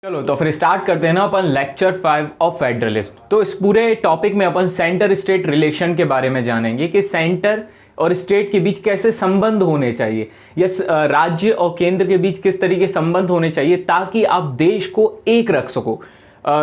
चलो तो फिर स्टार्ट करते हैं ना अपन लेक्चर 5 ऑफ फेडरलिस्ट। तो इस पूरे टॉपिक में अपन सेंटर स्टेट रिलेशन के बारे में जानेंगे कि सेंटर और स्टेट के बीच कैसे संबंध होने चाहिए या राज्य और केंद्र के बीच किस तरीके संबंध होने चाहिए ताकि आप देश को एक रख सको,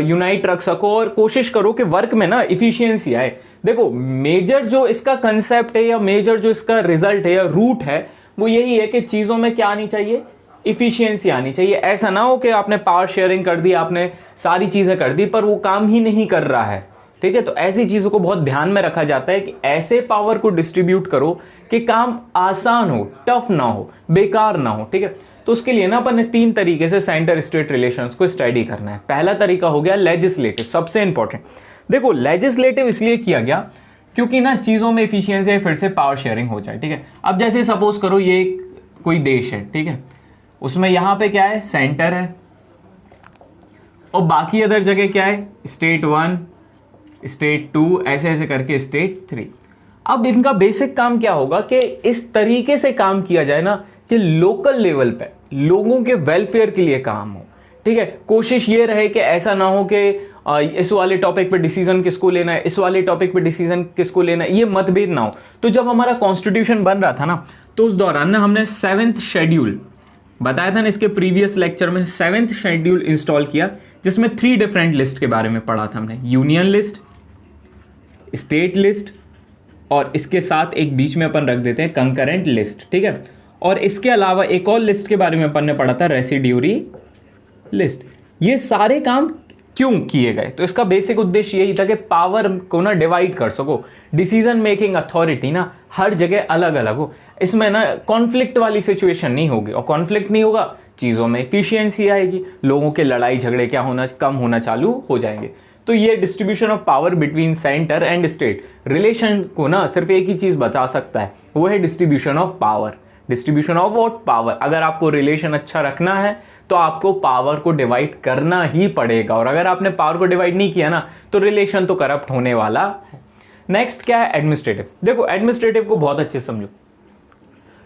यूनाइट रख सको और कोशिश करो कि वर्क में ना इफिशियंसी आए। देखो मेजर जो इसका कंसेप्ट है या मेजर जो इसका रिजल्ट है या रूट है वो यही है कि चीज़ों में क्या आनी चाहिए, इफिशियंसी आनी चाहिए। ऐसा ना हो कि आपने पावर शेयरिंग कर दी, आपने सारी चीज़ें कर दी पर वो काम ही नहीं कर रहा है। ठीक है, तो ऐसी चीज़ों को बहुत ध्यान में रखा जाता है कि ऐसे पावर को डिस्ट्रीब्यूट करो कि काम आसान हो, टफ ना हो, बेकार ना हो। ठीक है, तो उसके लिए ना अपन ने 3 तरीके से सेंटर स्टेट रिलेशंस को स्टडी करना है। पहला तरीका हो गया लेजिस्लेटिव, सबसे इंपॉर्टेंट। देखो लेजिस्लेटिव इसलिए किया गया क्योंकि ना चीज़ों में इफिशियंसी फिर से पावर शेयरिंग हो जाए। ठीक है, अब जैसे सपोज करो ये कोई देश है, ठीक है, उसमें यहां पे क्या है, सेंटर है और बाकी अदर जगह क्या है, स्टेट 1, स्टेट 2, ऐसे ऐसे करके स्टेट 3। अब इनका बेसिक काम क्या होगा कि इस तरीके से काम किया जाए ना कि लोकल लेवल पे लोगों के वेलफेयर के लिए काम हो। ठीक है, कोशिश ये रहे कि ऐसा ना हो कि इस वाले टॉपिक पे डिसीजन किसको लेना है, इस वाले टॉपिक पे डिसीजन किसको लेना है, ये मतभेद ना हो। तो जब हमारा कॉन्स्टिट्यूशन बन रहा था ना तो उस दौरान ना हमने 7th शेड्यूल बताया था ना, इसके प्रीवियस लेक्चर में 7th शेड्यूल इंस्टॉल किया जिसमें 3 डिफरेंट लिस्ट के बारे में पढ़ा था हमने, यूनियन लिस्ट, स्टेट लिस्ट और इसके साथ एक बीच में अपन रख देते हैं कंकरेंट लिस्ट। ठीक है, और इसके अलावा एक और लिस्ट के बारे में अपन ने पढ़ा था, रेसिड्यूरी लिस्ट। ये सारे काम क्यों किए गए, तो इसका बेसिक उद्देश्य यही था कि पावर को ना डिवाइड कर सको, डिसीजन मेकिंग अथॉरिटी ना हर जगह अलग अलग हो, इसमें ना कॉन्फ्लिक्ट वाली सिचुएशन नहीं होगी और कॉन्फ्लिक्ट नहीं होगा, चीज़ों में एफिशिएंसी आएगी, लोगों के लड़ाई झगड़े क्या होना कम होना चालू हो जाएंगे। तो ये distribution of power between centre and state relation को ना सिर्फ एक ही चीज़ बता सकता है, वो है distribution of power. Distribution of what, power. अगर आपको रिलेशन अच्छा रखना है तो आपको पावर को डिवाइड करना ही पड़ेगा और अगर आपने पावर को डिवाइड नहीं किया ना तो रिलेशन तो करप्ट होने वाला है। नेक्स्ट क्या है, एडमिनिस्ट्रेटिव। देखो एडमिनिस्ट्रेटिव को बहुत अच्छे से समझो।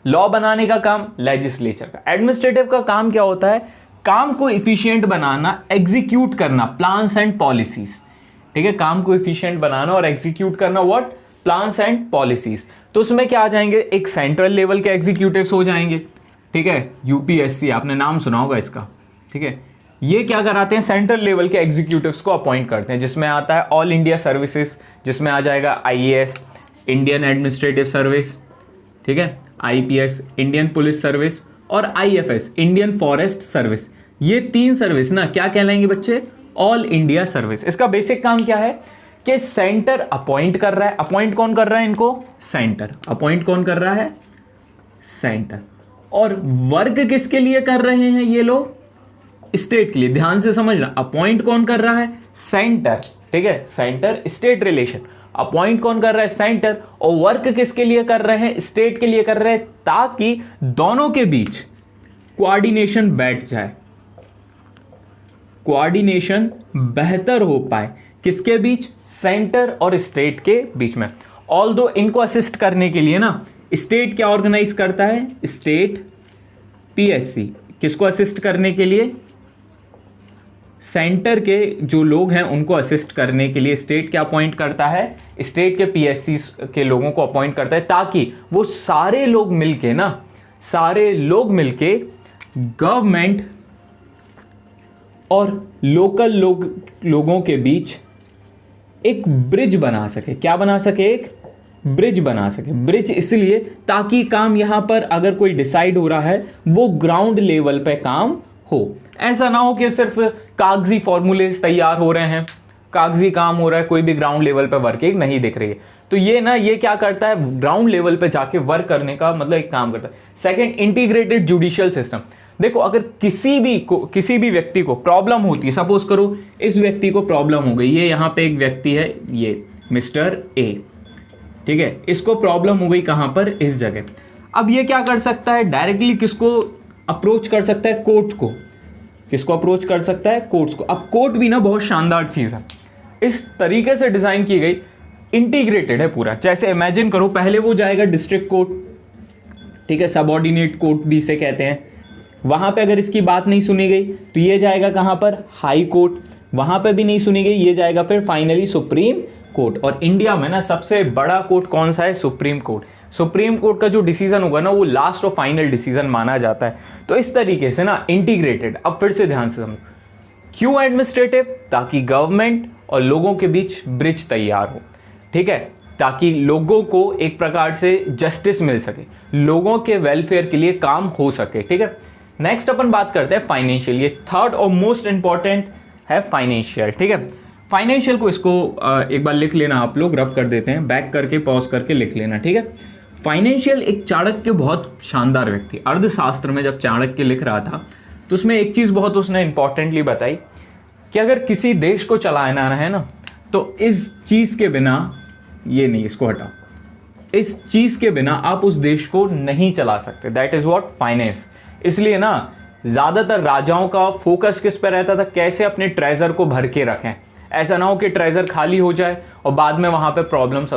लॉ बनाने का काम लेजिस्लेचर का, एडमिनिस्ट्रेटिव का काम क्या होता है, काम को इफिशिएंट बनाना, एग्जीक्यूट करना प्लान्स एंड पॉलिसीज। ठीक है, काम को इफिशिएंट बनाना और एग्जीक्यूट करना व्हाट, प्लान्स एंड पॉलिसीज। तो उसमें क्या आ जाएंगे, एक सेंट्रल लेवल के एग्जीक्यूटिव्स हो जाएंगे। ठीक है, यूपीएससी आपने नाम सुना होगा इसका। ठीक है, ये क्या कराते हैं, सेंट्रल लेवल के एग्जीक्यूटिव्स को अपॉइंट करते हैं, जिसमें आता है ऑल इंडिया सर्विसेज, जिसमें आ जाएगा आईएएस, इंडियन एडमिनिस्ट्रेटिव सर्विस, ठीक है, आईपीएस, इंडियन पुलिस सर्विस और आईएफएस, इंडियन फॉरेस्ट सर्विस। ये 3 सर्विस ना क्या कहलाएंगे बच्चे, ऑल इंडिया सर्विस। इसका बेसिक काम क्या है कि सेंटर अपॉइंट कर रहा है, अपॉइंट कौन कर रहा है इनको, सेंटर। अपॉइंट कौन कर रहा है, सेंटर। और वर्क किसके लिए कर रहे हैं ये लोग, स्टेट के लिए। ध्यान से समझना, अपॉइंट कौन कर रहा है, सेंटर। ठीक है, सेंटर स्टेट रिलेशन, अपॉइंट कौन कर रहा है, सेंटर, और वर्क किसके लिए कर रहे हैं, स्टेट के लिए कर रहे हैं, ताकि दोनों के बीच कोऑर्डिनेशन बैठ जाए, कोऑर्डिनेशन बेहतर हो पाए, किसके बीच, सेंटर और स्टेट के बीच में। ऑल्दो इनको असिस्ट करने के लिए ना स्टेट क्या ऑर्गेनाइज करता है, स्टेट पीएससी, किसको असिस्ट करने के लिए, सेंटर के जो लोग हैं उनको असिस्ट करने के लिए स्टेट क्या अपॉइंट करता है, स्टेट के पीएससी के लोगों को अपॉइंट करता है, ताकि वो सारे लोग मिलके ना, सारे लोग मिलके गवर्नमेंट और लोकल लोगों के बीच एक ब्रिज बना सके। क्या बना सके, एक ब्रिज बना सके। ब्रिज इसलिए ताकि काम यहां पर अगर कोई डिसाइड हो रहा है वो ग्राउंड लेवल पे काम हो, ऐसा ना हो कि सिर्फ कागजी फॉर्मूले तैयार हो रहे हैं, कागजी काम हो रहा है, कोई भी ग्राउंड लेवल पे वर्किंग नहीं दिख रही है। तो ये ना, ये क्या करता है, ग्राउंड लेवल पे जाके वर्क करने का मतलब एक काम करता है। Second, integrated judicial system. देखो अगर किसी भी व्यक्ति को प्रॉब्लम होती है, सपोज करो इस व्यक्ति को प्रॉब्लम हो गई, ये यहाँ पे एक व्यक्ति है, ये मिस्टर ए, ठीक है, इसको प्रॉब्लम हो गई कहां पर, इस जगह। अब ये क्या कर सकता है, डायरेक्टली किसको अप्रोच कर सकता है, कोर्ट को। किसको अप्रोच कर सकता है, कोर्ट्स को। अब कोर्ट भी ना बहुत शानदार चीज है, इस तरीके से डिजाइन की गई, इंटीग्रेटेड है पूरा। जैसे इमेजिन करो, पहले वो जाएगा डिस्ट्रिक्ट कोर्ट, ठीक है, सबऑर्डिनेट कोर्ट भी इसे कहते हैं, वहाँ पे अगर इसकी बात नहीं सुनी गई तो ये जाएगा कहाँ पर, हाई कोर्ट। वहाँ पे भी नहीं सुनी गई, ये जाएगा फिर फाइनली सुप्रीम कोर्ट। और इंडिया में ना सबसे बड़ा कोर्ट कौन सा है, सुप्रीम कोर्ट। सुप्रीम कोर्ट का जो डिसीजन होगा ना वो लास्ट और फाइनल डिसीजन माना जाता है। तो इस तरीके से ना इंटीग्रेटेड, अब फिर से ध्यान से समझो, क्यों एडमिनिस्ट्रेटिव, ताकि गवर्नमेंट और लोगों के बीच ब्रिज तैयार हो, ठीक है, ताकि लोगों को एक प्रकार से जस्टिस मिल सके, लोगों के वेलफेयर के लिए काम हो सके, ठीक है। नेक्स्ट अपन बात करते हैं फाइनेंशियल, ये थर्ड और मोस्ट इंपॉर्टेंट है फाइनेंशियल, ठीक है। फाइनेंशियल को इसको एक बार लिख लेना, आप लोग रब कर देते हैं, बैक करके पॉज करके लिख लेना, ठीक है। फाइनेंशियल एक चाणक्य बहुत शानदार व्यक्ति, अर्थशास्त्र में जब चाणक्य लिख रहा था तो उसमें एक चीज़ बहुत उसने इंपॉर्टेंटली बताई कि अगर किसी देश को चलाना है ना तो इस चीज़ के बिना, ये नहीं, इसको हटाओ, इस चीज़ के बिना आप उस देश को नहीं चला सकते, दैट इज़ व्हाट फाइनेंस। इसलिए ना ज़्यादातर राजाओं का फोकस किस पे रहता था, कैसे अपने ट्रेजर को भर के रखें, ऐसा ना हो कि ट्रेजर खाली हो जाए और बाद में वहाँ पे प्रॉब्लम्स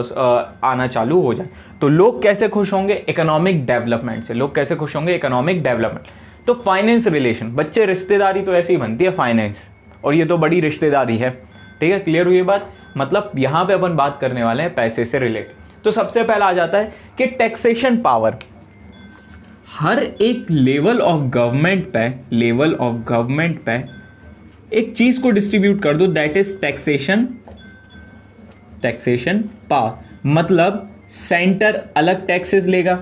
आना चालू हो जाए। तो लोग कैसे खुश होंगे, इकोनॉमिक डेवलपमेंट से। लोग कैसे खुश होंगे, इकोनॉमिक डेवलपमेंट। तो फाइनेंस रिलेशन, बच्चे रिश्तेदारी तो ऐसे ही बनती है फाइनेंस, और ये तो बड़ी रिश्तेदारी है, ठीक है, क्लियर हुई बात। मतलब यहाँ पे अपन बात करने वाले हैं पैसे से रिलेटेड। तो सबसे पहला आ जाता है कि टैक्सेशन पावर। हर एक लेवल ऑफ गवर्नमेंट पे एक चीज को डिस्ट्रीब्यूट कर दो, दैट इज टैक्सेशन पावर। मतलब सेंटर अलग टैक्सेस लेगा,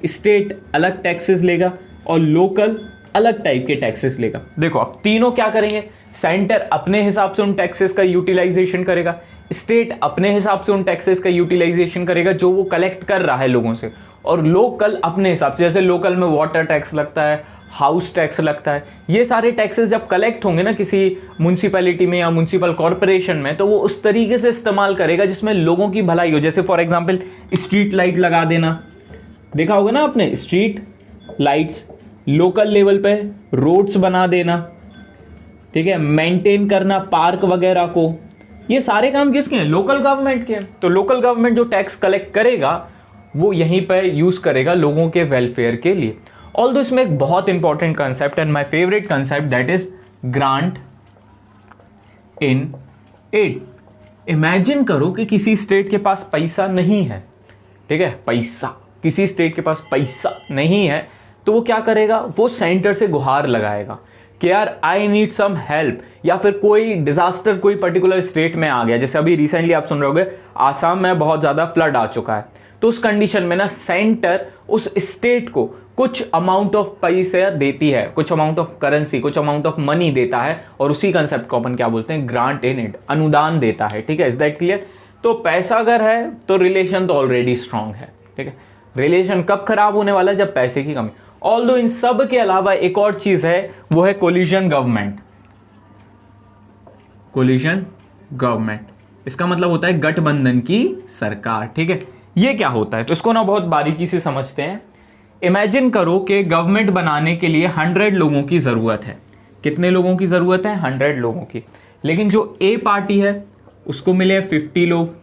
स्टेट अलग टैक्सेस लेगा और लोकल अलग टाइप के टैक्सेस लेगा। देखो अब तीनों क्या करेंगे, सेंटर अपने हिसाब से उन टैक्सेस का यूटिलाइजेशन करेगा, स्टेट अपने हिसाब से उन टैक्सेस का यूटिलाइजेशन करेगा जो वो कलेक्ट कर रहा है लोगों से, और लोकल अपने हिसाब से, जैसे लोकल में वाटर टैक्स लगता है, हाउस टैक्स लगता है, ये सारे टैक्सेस जब कलेक्ट होंगे ना किसी म्यूनसिपैलिटी में या म्यूनसिपल कॉर्पोरेशन में, तो वो उस तरीके से इस्तेमाल करेगा जिसमें लोगों की भलाई हो। जैसे फॉर एग्जांपल स्ट्रीट लाइट लगा देना, देखा होगा ना आपने, स्ट्रीट लाइट्स, लोकल लेवल पे रोड्स बना देना, ठीक है, मेंटेन करना पार्क वगैरह को, ये सारे काम किसके हैं, लोकल गवर्नमेंट के हैं। तो लोकल गवर्नमेंट जो टैक्स कलेक्ट करेगा वो यहीं पे यूज करेगा लोगों के वेलफेयर के लिए। ऑल्दो इसमें एक बहुत important concept and my favourite concept, that is grant in aid. Imagine करो कि किसी स्टेट के पास पैसा नहीं है, ठीक है, पैसा, किसी स्टेट के पास पैसा नहीं है, तो वो क्या करेगा, वो सेंटर से गुहार लगाएगा कि यार आई नीड सम हेल्प, या फिर कोई डिजास्टर कोई पर्टिकुलर स्टेट में आ गया, जैसे अभी रिसेंटली आप सुन रहे होगे आसाम में बहुत ज्यादा फ्लड आ चुका है, तो उस कंडीशन में ना सेंटर उस स्टेट को कुछ अमाउंट ऑफ पैसा देती है, कुछ अमाउंट ऑफ करेंसी, कुछ अमाउंट ऑफ मनी देता है, और उसी कंसेप्ट को अपन क्या बोलते हैं, ग्रांट इन एड, अनुदान देता है, ठीक है, इज दैट क्लियर। तो पैसा अगर है तो रिलेशन तो ऑलरेडी स्ट्रांग है, ठीक है। रिलेशन कब खराब होने वाला है, जब पैसे की कमी। ऑल्दो इन सब के अलावा एक और चीज है, वो है कोलिशन गवर्नमेंट। कोलिशन गवर्नमेंट, इसका मतलब होता है गठबंधन की सरकार, ठीक है। ये क्या होता है, तो इसको ना बहुत बारीकी से समझते हैं। इमेजिन करो कि गवर्नमेंट बनाने के लिए 100 लोगों की ज़रूरत है। कितने लोगों की ज़रूरत है, 100 लोगों की। लेकिन जो ए पार्टी है उसको मिले हैं 50 लोग,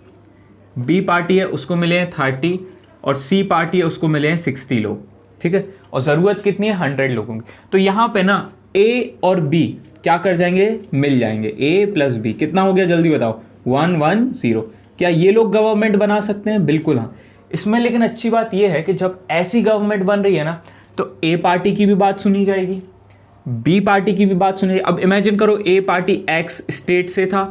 बी पार्टी है उसको मिले हैं 30, और सी पार्टी है उसको मिले हैं 60 लोग, ठीक है। और ज़रूरत कितनी है, 100 लोगों की। तो यहाँ पे ना ए और बी क्या कर जाएंगे, मिल जाएंगे। ए प्लस बी कितना हो गया, जल्दी बताओ, 110। क्या ये लोग गवर्नमेंट बना सकते हैं, बिल्कुल हाँ। इसमें लेकिन अच्छी बात यह है कि जब ऐसी गवर्नमेंट बन रही है ना, तो ए पार्टी की भी बात सुनी जाएगी, बी पार्टी की भी बात सुनी जाएगी। अब इमेजिन करो ए पार्टी एक्स स्टेट से था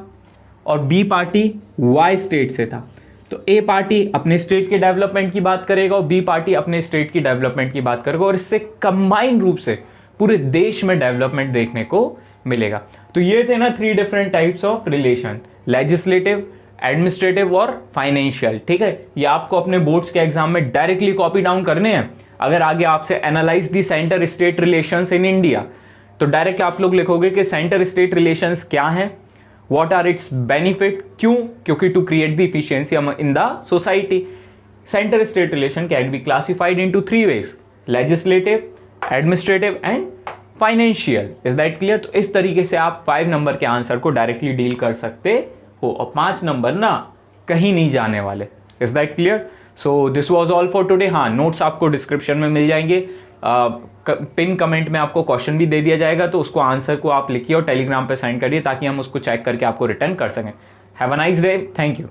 और बी पार्टी वाई स्टेट से था, तो ए पार्टी अपने स्टेट के डेवलपमेंट की बात करेगा और बी पार्टी अपने स्टेट की डेवलपमेंट की बात करेगा, और इससे कंबाइन रूप से पूरे देश में डेवलपमेंट देखने को मिलेगा। तो ये थे ना 3 different types of relation, legislative, administrative और फाइनेंशियल, ठीक है। ये आपको अपने बोर्ड्स के एग्जाम में डायरेक्टली कॉपी डाउन करने हैं। अगर आगे आपसे analyse the centre state relations in India, तो डायरेक्ट आप लोग लिखोगे कि सेंटर स्टेट रिलेशंस क्या हैं, व्हाट आर इट्स बेनिफिट, क्यों, क्योंकि to create the efficiency in the society. Centre state relation can be classified into 3 ways, legislative, administrative and financial. Is that clear. तो इस तरीके से आप 5 नंबर के आंसर को डायरेक्टली डील कर सकते हो, और 5 नंबर ना कहीं नहीं जाने वाले। Is that clear. So this was all for today. हाँ, नोट्स आपको डिस्क्रिप्शन में मिल जाएंगे, पिन कमेंट में आपको क्वेश्चन भी दे दिया जाएगा, तो उसको आंसर को आप लिखिए और टेलीग्राम पे सेंड करिए ताकि हम उसको चेक करके आपको रिटर्न कर सकें। Have a nice day, thank you.